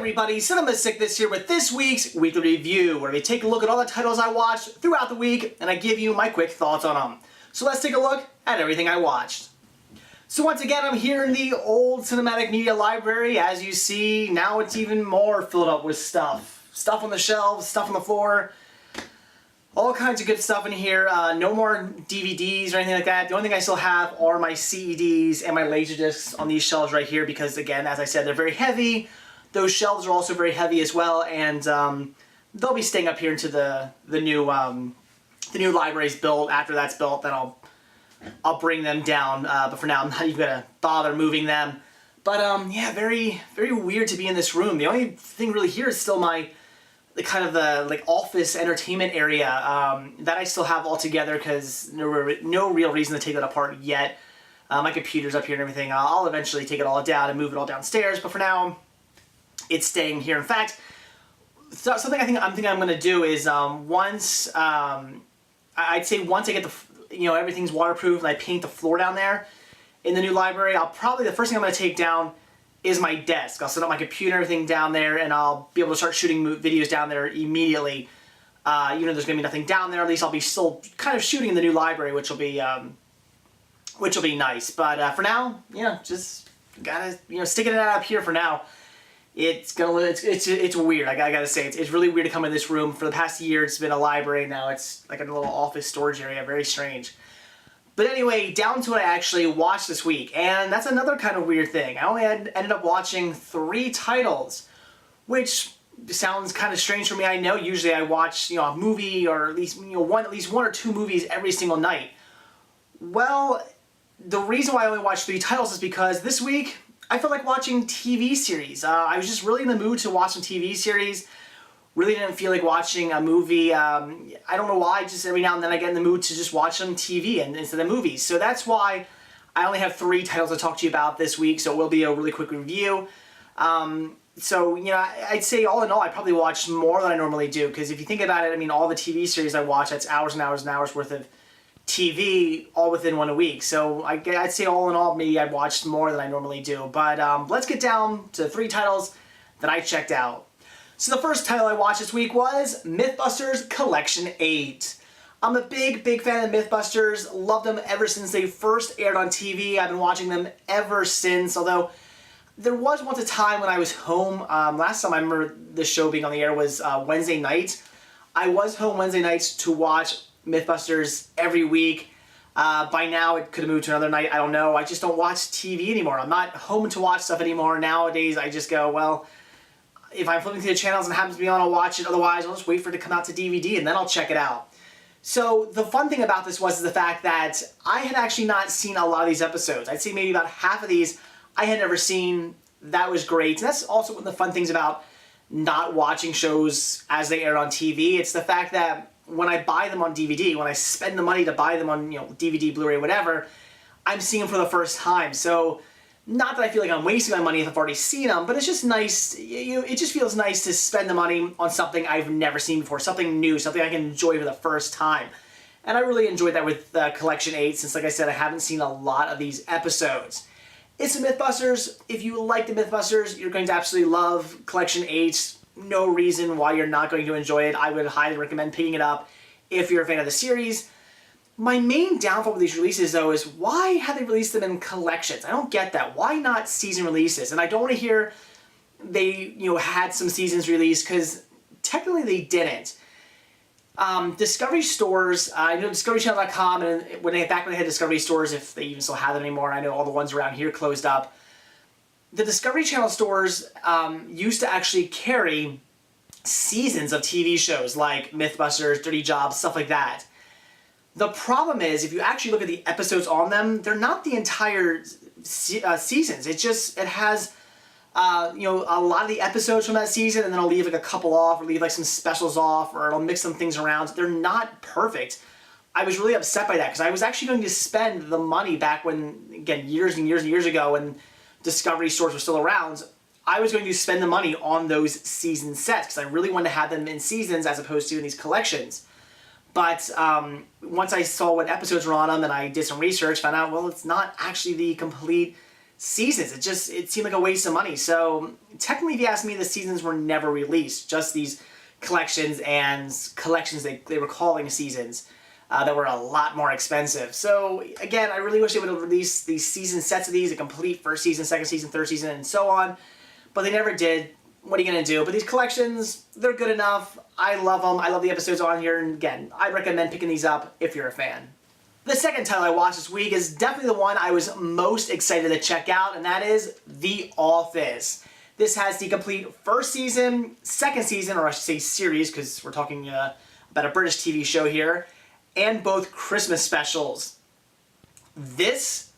everybody, Cinema Sickness here with this week's weekly review, where we take a look at all the titles I watched throughout the week and I give you my quick thoughts on them. So let's take a look at everything I watched. So once again, I'm here in the old cinematic media library. As you see, now it's even more filled up with stuff. Stuff on the shelves, stuff on the floor, all kinds of good stuff in here. No more DVDs or anything like that. The only thing I still have are my CDs and my Laserdiscs on these shelves right here because, again, as I said, they're very heavy. Those shelves are also very heavy as well, and they'll be staying up here until the new library's built. After that's built, then I'll bring them down. But for now, I'm not even gonna bother moving them. But yeah, very weird to be in this room. The only thing really here is still my the office entertainment area that I still have all together because no real reason to take that apart yet. My computer's up here and everything. I'll eventually take it all down and move it all downstairs. But for now, it's staying here. In fact, something I'm going to do is once I get everything's waterproof and I paint the floor down there in the new library, the first thing I'm going to take down is my desk. I'll set up my computer and everything down there, and I'll be able to start shooting videos down there immediately. Even though there's going to be nothing down there, at least I'll be still kind of shooting in the new library, which will be nice. But for now, just gotta sticking it out up here for now. It's weird. I gotta say, it's really weird to come in this room. For the past year, it's been a library. Now it's like a little office storage area. Very strange. But anyway, down to what I actually watched this week, and that's another kind of weird thing. I only ended up watching 3 titles, which sounds kind of strange for me. I know usually I watch a movie, or at least one or two movies every single night. Well, the reason why I only watched 3 titles is because this week I felt like watching TV series. I was just really in the mood to watch some TV series. Really didn't feel like watching a movie. I don't know why, just every now and then I get in the mood to just watch some TV instead of movies. So that's why I only have 3 titles to talk to you about this week, so it will be a really quick review. So, I'd say all in all, I probably watched more than I normally do, because if you think about it, all the TV series I watch, that's hours and hours and hours worth of TV all within 1 week. So I'd say all in all, maybe I watched more than I normally do. But let's get down to 3 titles that I checked out. So the first title I watched this week was MythBusters Collection 8. I'm a big fan of MythBusters. Loved them ever since they first aired on TV. I've been watching them ever since, although there was once a time when I was home. Last time I remember the show being on the air was Wednesday night. I was home Wednesday nights to watch MythBusters every week. By now it could have moved to another night. I don't know. I just don't watch TV anymore. I'm not home to watch stuff anymore. Nowadays I just go, well, if I'm flipping through the channels and it happens to be on, I'll watch it. Otherwise, I'll just wait for it to come out to DVD and then I'll check it out. So the fun thing about this was the fact that I had actually not seen a lot of these episodes. I'd say maybe about half of these I had never seen. That was great. And that's also one of the fun things about not watching shows as they aired on TV. It's the fact that when I buy them on DVD, when I spend the money to buy them on DVD, Blu-ray, whatever, I'm seeing them for the first time. So not that I feel like I'm wasting my money if I've already seen them, but it's just nice. It just feels nice to spend the money on something I've never seen before, something new, something I can enjoy for the first time. And I really enjoyed that with Collection 8, since, like I said, I haven't seen a lot of these episodes. It's the MythBusters. If you like the MythBusters, you're going to absolutely love Collection 8. No reason why you're not going to enjoy it. I would highly recommend picking it up if you're a fan of the series. My main downfall with these releases, though, is why have they released them in collections? I don't get that. Why not season releases? And I don't want to hear they, had some seasons released, because technically they didn't. Discovery stores, I know DiscoveryChannel.com, and back when they had Discovery stores, if they even still have them anymore, I know all the ones around here closed up. The Discovery Channel stores used to actually carry seasons of TV shows like MythBusters, Dirty Jobs, stuff like that. The problem is, if you actually look at the episodes on them, they're not the entire seasons. It has a lot of the episodes from that season, and then I'll leave like a couple off, or leave like some specials off, or I'll mix some things around. They're not perfect. I was really upset by that, because I was actually going to spend the money back when, again, years and years and years ago, when Discovery stores were still around. I was going to spend the money on those season sets, because I really wanted to have them in seasons as opposed to in these collections. But once I saw what episodes were on them and I did some research, found out, well, it's not actually the complete seasons. It seemed like a waste of money. So technically, if you ask me, the seasons were never released. Just these collections and collections they were calling seasons that were a lot more expensive. So again, I really wish they would have released these season sets of these, a complete first season, second season, third season, and so on. But they never did. What are you going to do? But these collections, they're good enough. I love them. I love the episodes on here. And again, I recommend picking these up if you're a fan. The second title I watched this week is definitely the one I was most excited to check out, and that is The Office. This has the complete first season, second season, or I should say series, because we're talking about a British TV show here, and both Christmas specials. This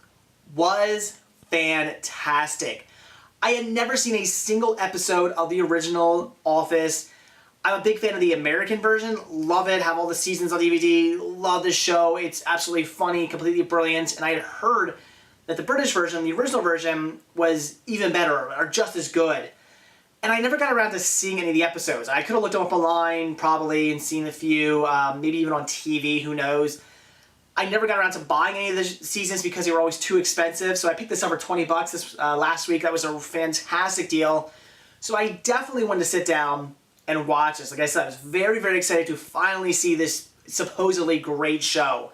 was fantastic. I had never seen a single episode of the original Office. I'm a big fan of the American version. Love it. Have all the seasons on DVD. Love the show. It's absolutely funny, completely brilliant. And I had heard that the British version, the original version, was even better or just as good. And I never got around to seeing any of the episodes. I could have looked them up online probably and seen a few, maybe even on TV, who knows. I never got around to buying any of the seasons because they were always too expensive. So I picked this up for $20 this last week. That was a fantastic deal. So I definitely wanted to sit down and watch this. Like I said, I was very, very excited to finally see this supposedly great show.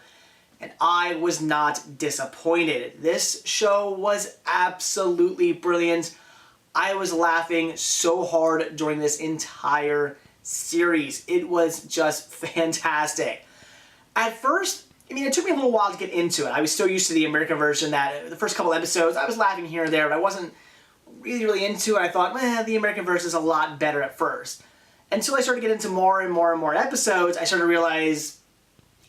And I was not disappointed. This show was absolutely brilliant. I was laughing so hard during this entire series. It was just fantastic. At first, I mean, it took me a little while to get into it. I was so used to the American version that the first couple episodes, I was laughing here and there, but I wasn't really into it. I thought, the American version is a lot better at first. Until I started to get into more and more and more episodes, I started to realize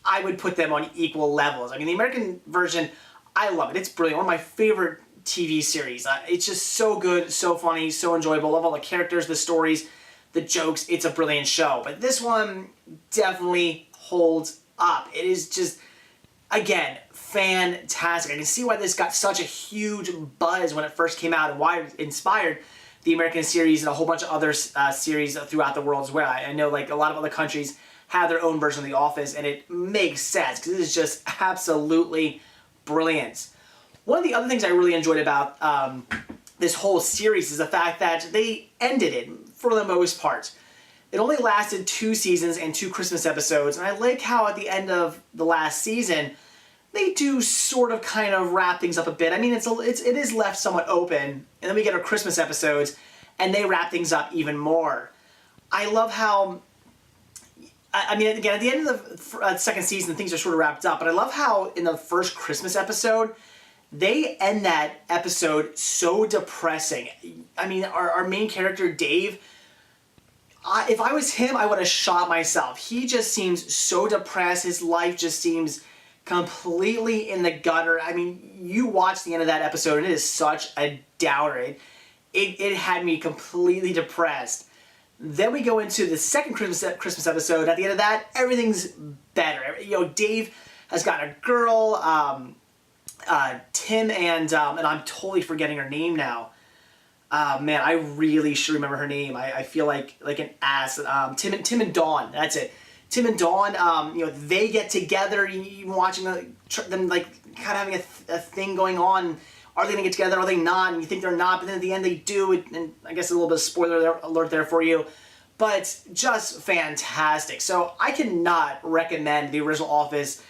I would put them on equal levels. I mean, the American version, I love it. It's brilliant. One of my favorite TV series. It's just so good, so funny, so enjoyable. Love all the characters, the stories, the jokes. It's a brilliant show. But this one definitely holds up. It is just, again, fantastic. I can see why this got such a huge buzz when it first came out and why it inspired the American series and a whole bunch of other series throughout the world as well. I know like a lot of other countries have their own version of The Office, and it makes sense because it is just absolutely brilliant. One of the other things I really enjoyed about this whole series is the fact that they ended it for the most part. It only lasted 2 seasons and 2 Christmas episodes, and I like how at the end of the last season, they do sort of kind of wrap things up a bit. I mean, it is left somewhat open, and then we get our Christmas episodes, and they wrap things up even more. I love how, I mean, again, at the end of the second season, things are sort of wrapped up, but I love how in the first Christmas episode, they end that episode so depressing. I mean, our main character, Dave, if I was him, I would have shot myself. He just seems so depressed. His life just seems completely in the gutter. I mean, you watch the end of that episode, and it is such a downer. It had me completely depressed. Then we go into the second Christmas episode. At the end of that, everything's better. You know, Dave has got a girl, Tim, and I'm totally forgetting her name now. Man, I really should remember her name. I feel like an ass. Tim and Dawn. That's it. Tim and Dawn. You know, they get together. You watching them like kind of having a thing going on. Are they gonna get together? Are they not? And you think they're not, but then at the end they do. And I guess a little bit of spoiler alert there for you. But just fantastic. So I cannot recommend the original Office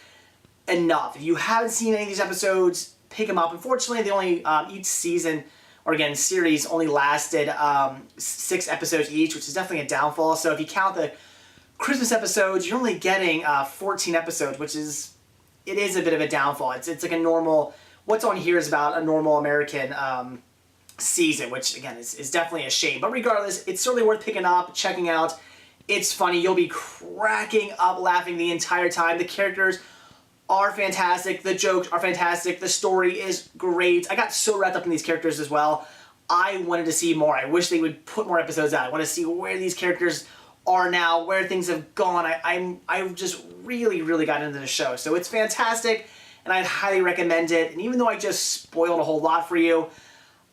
enough. If you haven't seen any of these episodes, pick them up. Unfortunately, they only each season, or again, series only lasted 6 episodes each, which is definitely a downfall. So if you count the Christmas episodes, you're only getting 14 episodes, which is, it is a bit of a downfall. It's like a normal, what's on here is about a normal American season, which again is definitely a shame. But regardless, it's certainly worth picking up, checking out. It's funny. You'll be cracking up laughing the entire time. The characters are fantastic. The jokes are fantastic. The story is great. I got so wrapped up in these characters as well. I wanted to see more. I wish they would put more episodes out. I want to see where these characters are now, where things have gone. I just really, really got into the show. So it's fantastic, and I'd highly recommend it. And even though I just spoiled a whole lot for you,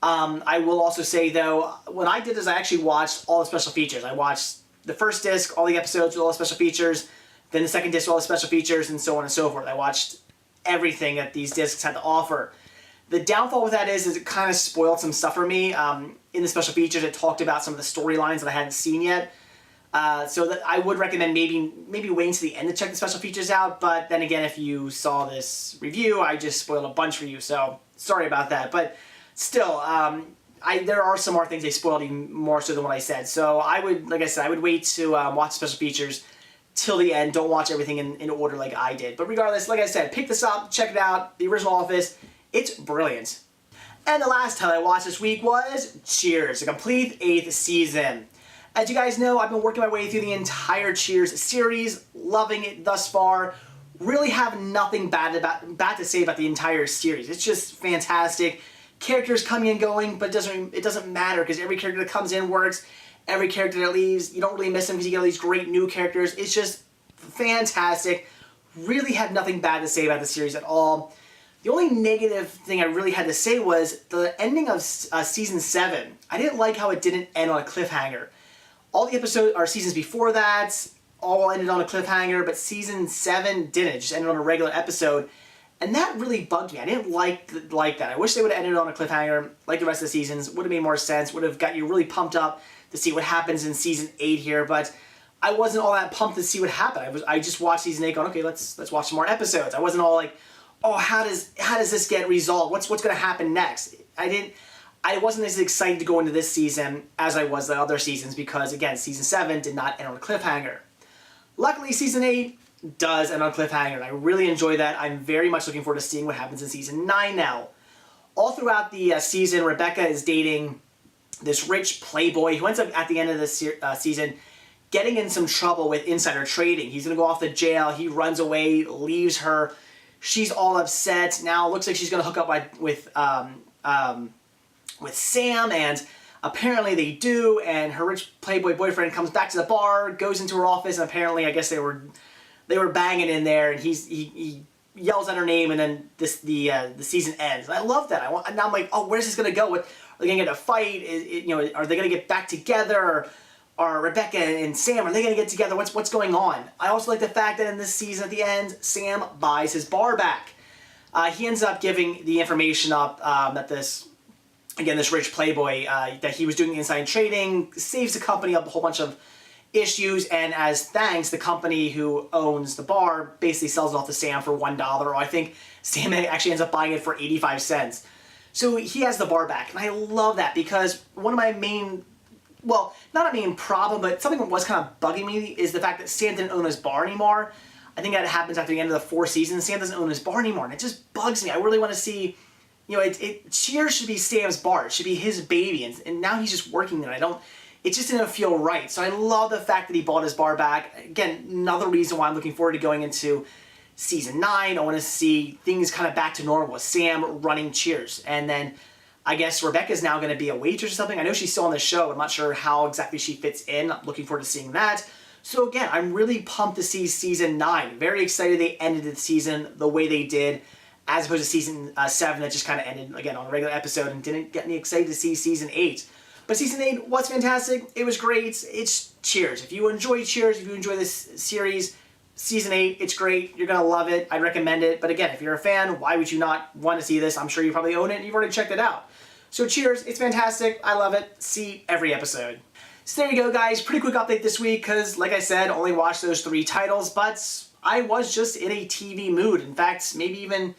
I will also say, though, when I did this, I actually watched all the special features. I watched the first disc, all the episodes with all the special features, then the second disc, all the special features, and so on and so forth. I watched everything that these discs had to offer. The downfall with that is it kind of spoiled some stuff for me. In the special features, it talked about some of the storylines that I hadn't seen yet. So that I would recommend maybe waiting to the end to check the special features out. But then again, if you saw this review, I just spoiled a bunch for you. So sorry about that. But still, there are some more things they spoiled even more so than what I said. So I would, like I said, I would wait to watch the special features till the end. Don't watch everything in order like I did. But regardless, like I said, pick this up, check it out. The original Office, it's brilliant. And the last title I watched this week was Cheers, the complete 8th season. As you guys know, I've been working my way through the entire Cheers series, loving it thus far. Really have nothing bad to say about the entire series. It's just fantastic. Characters coming and going, but it doesn't matter because every character that comes in works. Every character that leaves, you don't really miss them because you get all these great new characters. It's just fantastic. Really had nothing bad to say about the series at all. The only negative thing I really had to say was the ending of season 7. I didn't like how it didn't end on a cliffhanger. All the episodes or seasons before that all ended on a cliffhanger, but season 7 didn't. It just ended on a regular episode. And that really bugged me. I didn't like that. I wish they would have ended on a cliffhanger like the rest of the seasons. Would have made more sense. Would have got you really pumped up to see what happens in season 8 here. But I wasn't all that pumped to see what happened. I just watched season 8 going, okay, let's watch some more episodes. I wasn't all like, oh, how does this get resolved? What's going to happen next? I wasn't as excited to go into this season as I was the other seasons because, again, season 7 did not end on a cliffhanger. Luckily, season 8 does end on a cliffhanger, and I really enjoy that. I'm very much looking forward to seeing what happens in season 9 now. All throughout the season, Rebecca is dating this rich playboy who ends up, at the end of the season, getting in some trouble with insider trading. He's going to go off to jail. He runs away, leaves her. She's all upset. Now it looks like she's going to hook up with Sam, and apparently they do, and her rich playboy boyfriend comes back to the bar, goes into her office, and apparently I guess they were banging in there, and he yells out her name, and then the season ends. And I love that. Now I'm like, oh, where's this going to go? Are they going to get a fight? Are they going to get back together? Or Rebecca and Sam, are they going to get together? What's going on? I also like the fact that in this season, at the end, Sam buys his bar back. He ends up giving the information up that this rich playboy, that he was doing inside trading, saves the company up a whole bunch of issues, and as thanks, the company who owns the bar basically sells it off to Sam for $1, or I think Sam actually ends up buying it for 85 cents. So he has the bar back, and I love that because one of my main, well, not a main problem, but something that was kind of bugging me is the fact that Sam didn't own his bar anymore. I think that happens after the end of the 4 seasons. Sam doesn't own his bar anymore, and it just bugs me. I really want to see, Cheers should be Sam's bar. It should be his baby, and now he's just working there. It just didn't feel right. So I love the fact that he bought his bar back. Again, another reason why I'm looking forward to going into season 9. I want to see things kind of back to normal with Sam running Cheers. And then I guess Rebecca's now going to be a waitress or something. I know she's still on the show. I'm not sure how exactly she fits in. I'm looking forward to seeing that. So again, I'm really pumped to see season 9. Very excited they ended the season the way they did, as opposed to season 7 that just kind of ended, again, on a regular episode and didn't get me excited to see season 8. But season 8 was fantastic. It was great. It's Cheers. If you enjoy Cheers, if you enjoy this series, season 8, it's great. You're going to love it. I'd recommend it. But again, if you're a fan, why would you not want to see this? I'm sure you probably own it and you've already checked it out. So Cheers. It's fantastic. I love it. See every episode. So there you go, guys. Pretty quick update this week because, like I said, only watched those 3 titles, but I was just in a TV mood. In fact, maybe even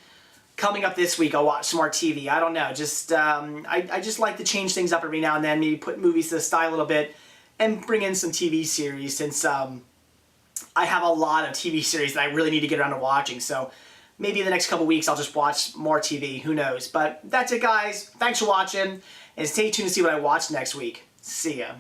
coming up this week, I'll watch some more TV. I don't know. Just I just like to change things up every now and then. Maybe put movies to the side a little bit and bring in some TV series since I have a lot of TV series that I really need to get around to watching. So maybe in the next couple weeks, I'll just watch more TV. Who knows? But that's it, guys. Thanks for watching, and stay tuned to see what I watch next week. See ya.